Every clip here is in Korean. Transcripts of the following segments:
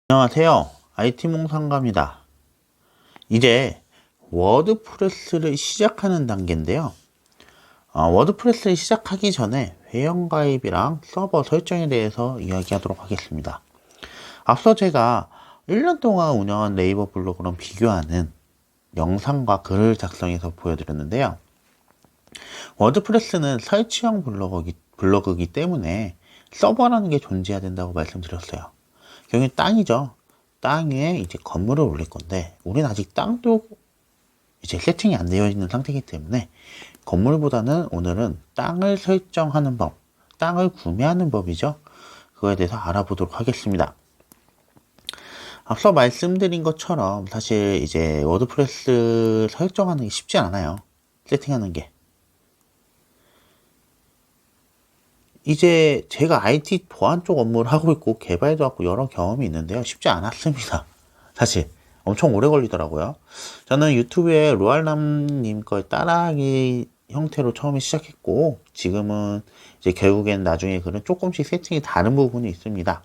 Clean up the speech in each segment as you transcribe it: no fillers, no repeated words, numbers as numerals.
안녕하세요. IT몽상가입니다. 이제 워드프레스를 시작하는 단계인데요. 워드프레스를 시작하기 전에 회원가입이랑 서버 설정에 대해서 이야기하도록 하겠습니다. 앞서 제가 1년 동안 운영한 네이버 블로그랑 비교하는 영상과 글을 작성해서 보여드렸는데요. 워드프레스는 설치형 블로그이기 때문에 서버라는 게 존재해야 된다고 말씀드렸어요. 경우 땅이죠. 땅 위에 이제 건물을 올릴 건데, 우리는 아직 땅도 이제 세팅이 안 되어 있는 상태이기 때문에 건물보다는 오늘은 땅을 설정하는 법, 땅을 구매하는 법이죠. 그거에 대해서 알아보도록 하겠습니다. 앞서 말씀드린 것처럼 사실 이제 워드프레스 설정하는 게 쉽지 않아요. 세팅하는 게. 이제 제가 IT 보안 쪽 업무를 하고 있고 개발도 하고 여러 경험이 있는데요. 쉽지 않았습니다. 사실 엄청 오래 걸리더라고요. 저는 유튜브에 로알남님 걸 따라하기 형태로 처음에 시작했고, 지금은 이제 결국엔 나중에 글은 조금씩 세팅이 다른 부분이 있습니다.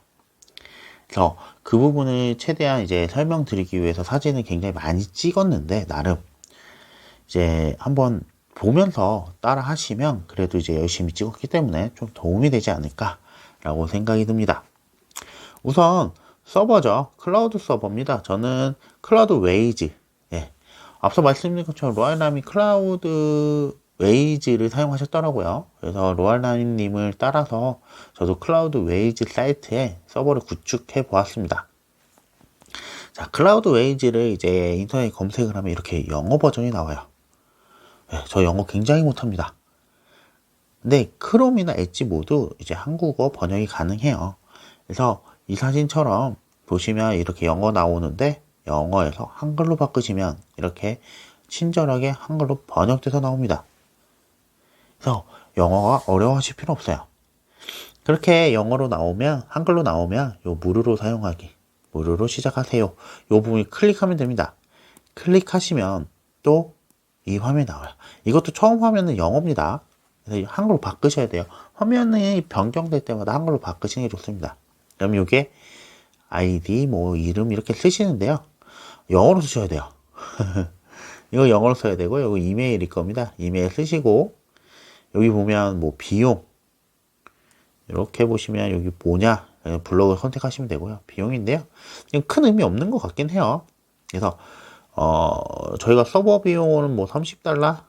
그래서 그 부분을 최대한 이제 설명드리기 위해서 사진을 굉장히 많이 찍었는데, 나름 이제 한번 보면서 따라 하시면 그래도 이제 열심히 찍었기 때문에 좀 도움이 되지 않을까라고 생각이 듭니다. 우선 서버죠. 클라우드 서버입니다. 저는 클라우드 웨이즈. 예. 앞서 말씀드린 것처럼 로알남이 클라우드 웨이즈를 사용하셨더라고요. 그래서 로알남님을 따라서 저도 클라우드 웨이즈 사이트에 서버를 구축해 보았습니다. 자, 클라우드 웨이즈를 이제 인터넷 검색을 하면 이렇게 영어 버전이 나와요. 네, 저 영어 굉장히 못합니다. 근데 크롬이나 엣지 모두 이제 한국어 번역이 가능해요. 그래서 이 사진처럼 보시면 이렇게 영어 나오는데 영어에서 한글로 바꾸시면 이렇게 친절하게 한글로 번역돼서 나옵니다. 그래서 영어가 어려워하실 필요 없어요. 그렇게 영어로 나오면, 한글로 나오면 요 무료로 사용하기, 무료로 시작하세요. 요 부분 클릭하면 됩니다. 클릭하시면 또 이 화면이 나와요. 이것도 처음 화면은 영어입니다. 그래서 한글로 바꾸셔야 돼요. 화면이 변경될 때마다 한글로 바꾸시는 게 좋습니다. 그럼 이게 아이디, 뭐 이름 이렇게 쓰시는데요. 영어로 쓰셔야 돼요. 이거 영어로 써야 되고, 여기 이메일일 겁니다. 이메일 쓰시고, 여기 보면 뭐 비용 이렇게 보시면 여기 뭐냐 블로그 선택하시면 되고요. 비용인데요. 큰 의미 없는 것 같긴 해요. 그래서 저희가 서버 비용은 뭐 $30,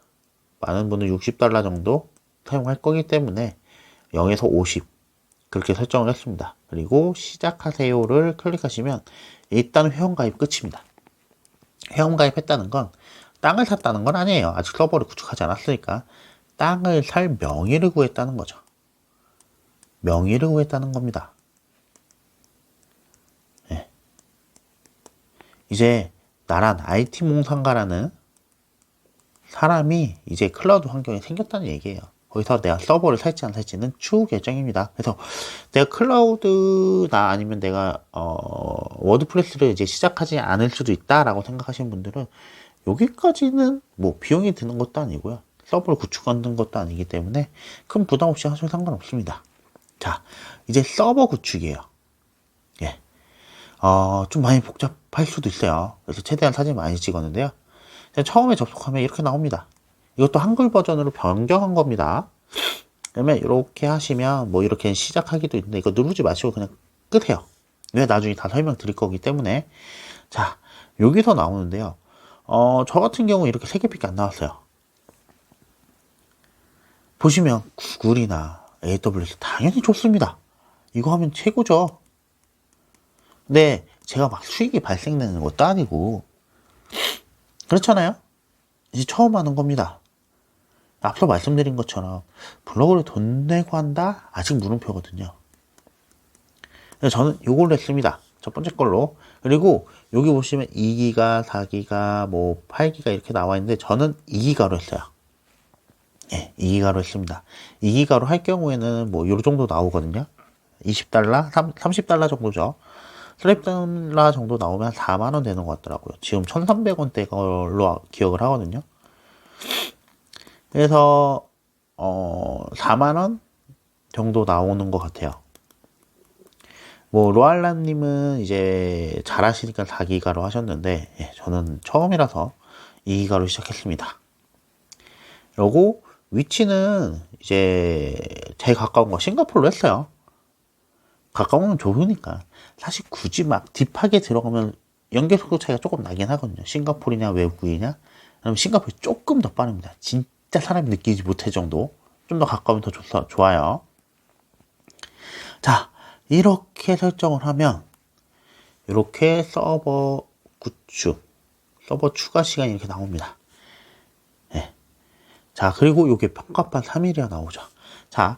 많은 분은 $60 정도 사용할 거기 때문에 0에서 50 그렇게 설정을 했습니다. 그리고 시작하세요를 클릭하시면 일단 회원가입 끝입니다. 회원가입 했다는 건 땅을 샀다는 건 아니에요. 아직 서버를 구축하지 않았으니까. 땅을 살 명의를 구했다는 거죠. 명의를 구했다는 겁니다. 네. 이제 나란 IT몽상가라는 사람이 이제 클라우드 환경이 생겼다는 얘기예요. 거기서 내가 서버를 살지 안 살지는 추후 결정입니다. 그래서 내가 클라우드나 아니면 내가 워드프레스를 이제 시작하지 않을 수도 있다라고 생각하시는 분들은 여기까지는 뭐 비용이 드는 것도 아니고요. 서버를 구축하는 것도 아니기 때문에 큰 부담 없이 하셔도 상관없습니다. 자, 이제 서버 구축이에요. 예. 좀 많이 복잡할 수도 있어요. 그래서 최대한 사진 많이 찍었는데요. 처음에 접속하면 이렇게 나옵니다. 이것도 한글 버전으로 변경한 겁니다. 그러면 이렇게 하시면 뭐 이렇게 시작하기도 있는데 이거 누르지 마시고 그냥 끄세요. 왜 나중에 다 설명드릴 거기 때문에. 자, 여기서 나오는데요. 저 같은 경우 이렇게 3개밖에 안 나왔어요. 보시면 구글이나 AWS 당연히 좋습니다. 이거 하면 최고죠. 근데 제가 막 수익이 발생되는 것도 아니고 그렇잖아요. 이제 처음 하는 겁니다. 앞서 말씀드린 것처럼 블로그를 돈 내고 한다? 아직 물음표거든요. 그래서 저는 요걸로 했습니다. 첫 번째 걸로. 그리고 여기 보시면 2기가, 4기가, 뭐 8기가 이렇게 나와 있는데 저는 2기가로 했어요. 예, 2기가로 했습니다. 2기가로 할 경우에는 뭐 요 정도 나오거든요. $20, $30 정도죠. $30 정도 나오면 4만원 되는 것 같더라고요. 지금 1,300원대 걸로 기억을 하거든요. 그래서 4만원 정도 나오는 것 같아요. 뭐 로알라님은 이제 잘하시니까 4기가로 하셨는데 예, 저는 처음이라서 2기가로 시작했습니다. 그리고 위치는 이제 제일 가까운 거 싱가포르로 했어요. 가까우면 좋으니까. 사실 굳이 막 딥하게 들어가면 연계 속도 차이가 조금 나긴 하거든요. 싱가포르냐 외국이냐. 그럼 싱가포르이 조금 더 빠릅니다. 진짜 사람이 느끼지 못할 정도. 좀 더 가까우면 더 좋아요. 자, 이렇게 설정을 하면 이렇게 서버 구축, 서버 추가 시간이 이렇게 나옵니다. 네. 자, 그리고 이게 평가판 3일이야 나오죠. 자,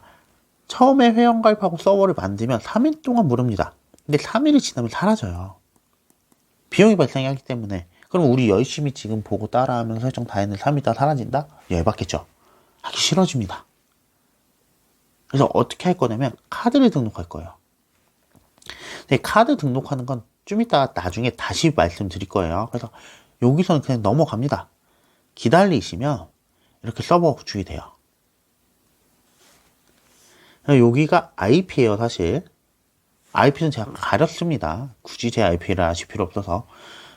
처음에 회원 가입하고 서버를 만들면 3일 동안 무릅니다. 근데 3일이 지나면 사라져요. 비용이 발생하기 때문에. 그럼 우리 열심히 지금 보고 따라하면서 설정 다 했는데 3일 있다 사라진다? 열받겠죠. 하기 싫어집니다. 그래서 어떻게 할 거냐면 카드를 등록할 거예요. 근데 카드 등록하는 건 좀 이따 나중에 다시 말씀드릴 거예요. 그래서 여기서는 그냥 넘어갑니다. 기다리시면 이렇게 서버 구축이 돼요. 여기가 IP예요, 사실. IP는 제가 가렸습니다. 굳이 제 IP를 아실 필요 없어서.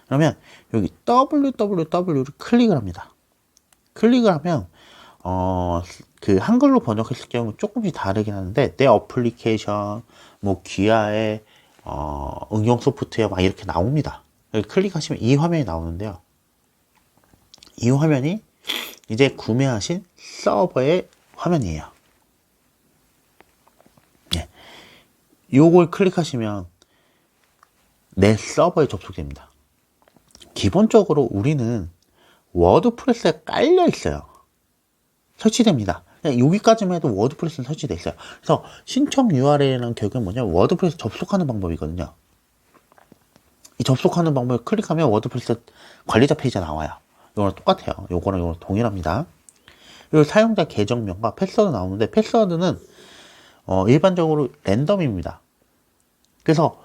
그러면 여기 www를 클릭을 합니다. 클릭을 하면 그 한글로 번역했을 경우 조금씩 다르긴 하는데 내 어플리케이션, 뭐 기아의 응용 소프트웨어 막 이렇게 나옵니다. 여기 클릭하시면 이 화면이 나오는데요. 이 화면이 이제 구매하신 서버의 화면이에요. 네. 요걸 클릭하시면 내 서버에 접속됩니다. 기본적으로 우리는 워드프레스에 깔려 있어요. 설치됩니다. 그냥 여기까지만 해도 워드프레스는 설치되어 있어요. 그래서 신청 URL이라는 결국은 뭐냐면 워드프레스 접속하는 방법이거든요. 이 접속하는 방법을 클릭하면 워드프레스 관리자 페이지가 나와요. 이거랑 똑같아요. 요거랑 동일합니다. 그리고 사용자 계정명과 패스워드 나오는데 패스워드는 일반적으로 랜덤입니다. 그래서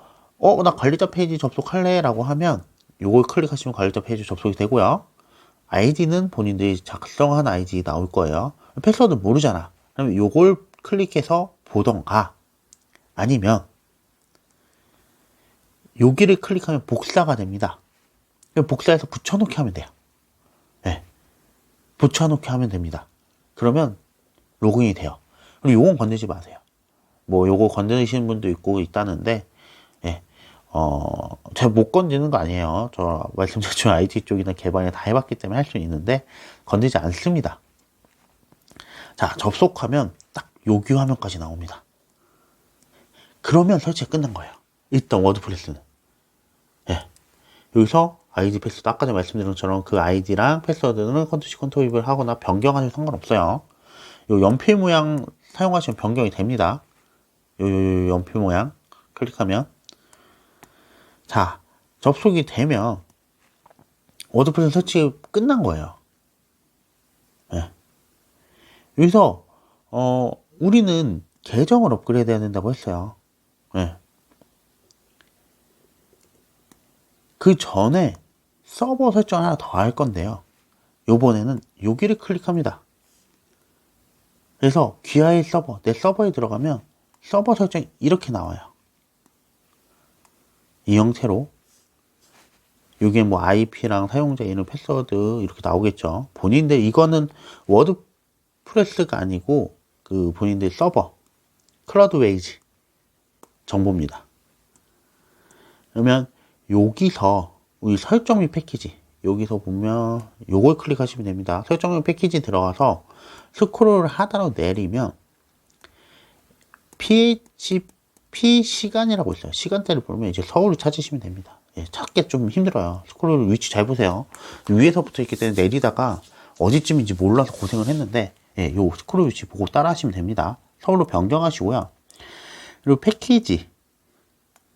나 관리자 페이지 접속할래 라고 하면 요걸 클릭하시면 관리자 페이지 접속이 되고요. 아이디는 본인들이 작성한 아이디 나올 거예요. 패스워드 모르잖아. 그럼 요걸 클릭해서 보던가 아니면 여기를 클릭하면 복사가 됩니다. 복사해서 붙여넣기 하면 돼요. 네. 붙여넣기 하면 됩니다. 그러면 로그인이 돼요. 그리고 요건 건드리지 마세요. 뭐 요거 건드리시는 분도 있다는데 제가 못 건드리는 거 아니에요. 저 말씀드렸지만 IT 쪽이나 개발이나 다 해봤기 때문에 할 수 있는데 건드리지 않습니다. 자, 접속하면 딱 여기 화면까지 나옵니다. 그러면 설치가 끝난 거예요. 일단 워드프레스는. 예. 여기서 아이디 패스워드 아까 전에 말씀드린 것처럼 그 아이디랑 패스워드는 컨트롤 하거나 변경하셔도 상관없어요. 요 연필 모양 사용하시면 변경이 됩니다. 요 연필 모양 클릭하면 자, 접속이 되면 워드프레스 설치 끝난 거예요. 네. 여기서 우리는 계정을 업그레이드 해야 된다고 했어요. 네. 그 전에 서버 설정 하나 더 할 건데요. 요번에는 여기를 클릭합니다. 그래서 귀하의 서버, 내 서버에 들어가면 서버 설정이 이렇게 나와요. 이 형태로 여기에 뭐 IP랑 사용자 이름, 패스워드 이렇게 나오겠죠. 본인들 이거는 워드프레스가 아니고 그 본인들 서버 클라우드웨이즈 정보입니다. 그러면 여기서 우리 설정 및 패키지 여기서 보면 요걸 클릭하시면 됩니다. 설정 및 패키지 들어가서 스크롤을 하단으로 내리면 PHP 시간이라고 있어요. 시간대를 보면 이제 서울을 찾으시면 됩니다. 예, 찾기 좀 힘들어요. 스크롤 위치 잘 보세요. 위에서부터 이렇게 내리다가 어디쯤인지 몰라서 고생을 했는데 예, 요 스크롤 위치 보고 따라 하시면 됩니다. 서울로 변경하시고요. 그리고 패키지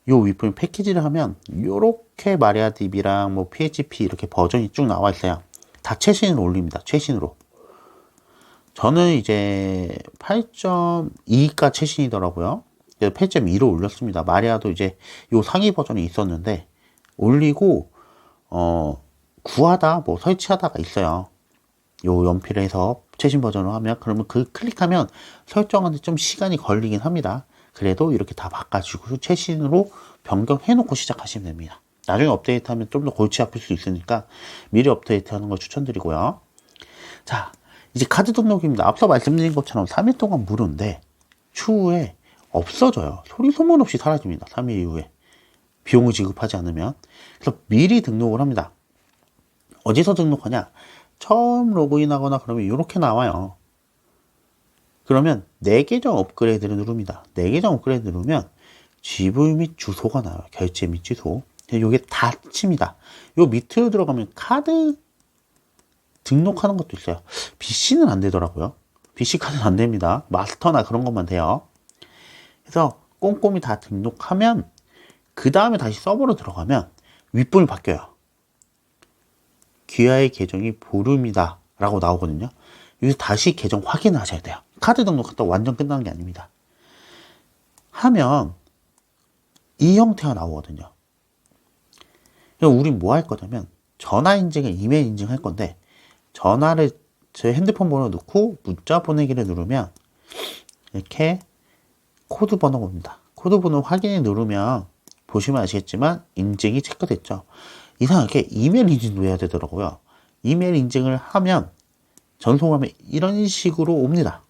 요 윗부분 패키지를 하면 요렇게 마리아DB랑 뭐 PHP 이렇게 버전이 쭉 나와 있어요. 다 최신으로 올립니다. 최신으로. 저는 이제 8.2가 최신이더라고요. 8.2로 올렸습니다. 마리아도 이제 요 상위 버전이 있었는데 올리고 구하다 뭐 설치하다가 있어요. 요 연필에서 최신 버전으로 하면 그러면 그 클릭하면 설정하는데 좀 시간이 걸리긴 합니다. 그래도 이렇게 다 바꿔주고 최신으로 변경해 놓고 시작하시면 됩니다. 나중에 업데이트하면 좀 더 골치 아플 수 있으니까 미리 업데이트하는 걸 추천드리고요. 자, 이제 카드 등록입니다. 앞서 말씀드린 것처럼 3일 동안 무료인데 추후에 없어져요. 소리 소문 없이 사라집니다. 3일 이후에 비용을 지급하지 않으면. 그래서 미리 등록을 합니다. 어디서 등록하냐? 처음 로그인하거나 그러면 이렇게 나와요. 그러면 내 계정 업그레이드를 누릅니다. 내 계정 업그레이드 누르면 지불 및 주소가 나와요. 결제 및 주소. 이게 닫힙니다. 요 밑으로 들어가면 카드 등록하는 것도 있어요. BC는 안 되더라고요. BC 카드는 안 됩니다. 마스터나 그런 것만 돼요. 그래서 꼼꼼히 다 등록하면 그 다음에 다시 서버로 들어가면 윗분이 바뀌어요. 귀하의 계정이 보름이다 라고 나오거든요. 여기서 다시 계정 확인을 하셔야 돼요. 카드 등록했다고 완전 끝나는 게 아닙니다. 하면 이 형태가 나오거든요. 그럼 우린 뭐 할 거냐면 전화 인증을 이메일 인증할 건데 전화를 제 핸드폰 번호 넣고 문자 보내기를 누르면 이렇게 코드 번호가 옵니다. 코드 번호 확인을 누르면 보시면 아시겠지만 인증이 체크됐죠. 이상하게 이메일 인증도 해야 되더라고요. 이메일 인증을 하면 전송을 하면 이런 식으로 옵니다.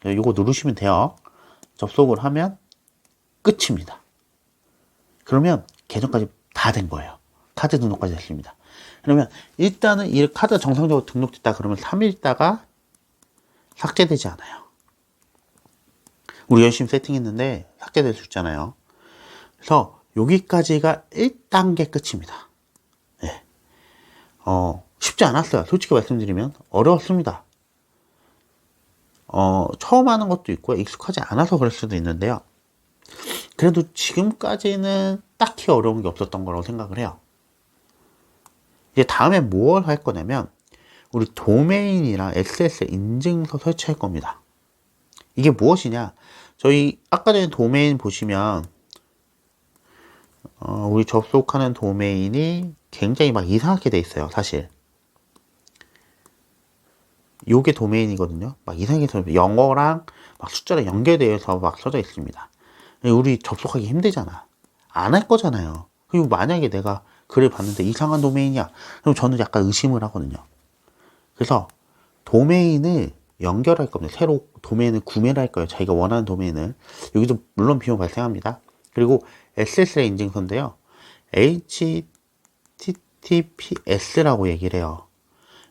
이거 누르시면 돼요. 접속을 하면 끝입니다. 그러면 계정까지 다 된 거예요. 카드 등록까지 됐습니다. 그러면 일단은 이 카드 정상적으로 등록됐다 그러면 3일 있다가 삭제되지 않아요. 우리 열심히 세팅했는데 삭제될 수 있잖아요. 그래서 여기까지가 1단계 끝입니다. 네. 쉽지 않았어요. 솔직히 말씀드리면 어려웠습니다. 처음 하는 것도 있고요. 익숙하지 않아서 그럴 수도 있는데요. 그래도 지금까지는 딱히 어려운 게 없었던 거라고 생각을 해요. 이제 다음에 뭘 할 거냐면 우리 도메인이랑 SSL 인증서 설치할 겁니다. 이게 무엇이냐? 저희 아까 전에 도메인 보시면 우리 접속하는 도메인이 굉장히 막 이상하게 돼 있어요. 사실 요게 도메인이거든요. 막 이상하게 써 영어랑 막 숫자랑 연결되어서 막 써져 있습니다. 우리 접속하기 힘들잖아. 안 할 거잖아요. 그리고 만약에 내가 글을 봤는데 이상한 도메인이야. 그럼 저는 약간 의심을 하거든요. 그래서 도메인을 연결할 겁니다. 새로 도메인을 구매를 할 거예요. 자기가 원하는 도메인을. 여기도 물론 비용 발생합니다. 그리고 SSL 인증서인데요. HTTPS라고 얘기를 해요.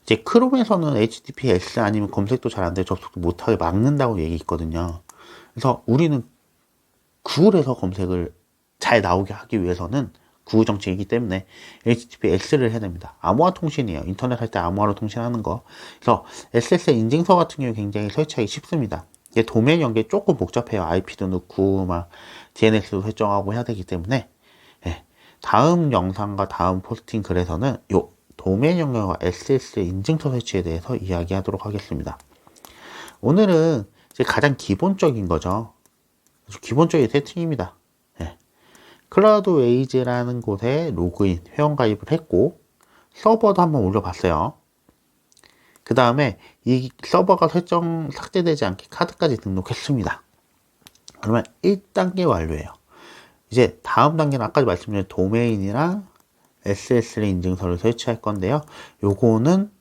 이제 크롬에서는 HTTPS 아니면 검색도 잘 안 돼요. 접속도 못하게 막는다고 얘기 있거든요. 그래서 우리는 구글에서 검색을 잘 나오게 하기 위해서는 구글 정책이기 때문에 HTTPS를 해야 됩니다. 암호화 통신이에요. 인터넷 할 때 암호화로 통신하는 거. 그래서 SSL 인증서 같은 경우 굉장히 설치하기 쉽습니다. 이게 도메인 연결이 조금 복잡해요. IP도 넣고 막 DNS도 설정하고 해야 되기 때문에 다음 영상과 다음 포스팅 글에서는 요 도메인 연결과 SSL 인증서 설치에 대해서 이야기하도록 하겠습니다. 오늘은 이제 가장 기본적인 거죠. 기본적인 세팅입니다. 클라우드웨이즈라는 곳에 로그인, 회원가입을 했고 서버도 한번 올려봤어요. 그 다음에 이 서버가 삭제되지 않게 카드까지 등록했습니다. 그러면 1단계 완료예요. 이제 다음 단계는 아까 말씀드린 도메인이랑 SSL 인증서를 설치할 건데요. 요거는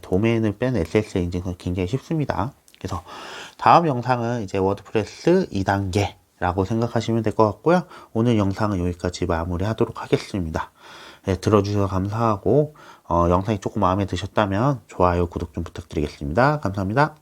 도메인을 뺀 SSL 인증서 굉장히 쉽습니다. 그래서 다음 영상은 이제 워드프레스 2단계 라고 생각하시면 될 것 같고요. 오늘 영상은 여기까지 마무리하도록 하겠습니다. 들어주셔서 감사하고 영상이 조금 마음에 드셨다면 좋아요, 구독 좀 부탁드리겠습니다. 감사합니다.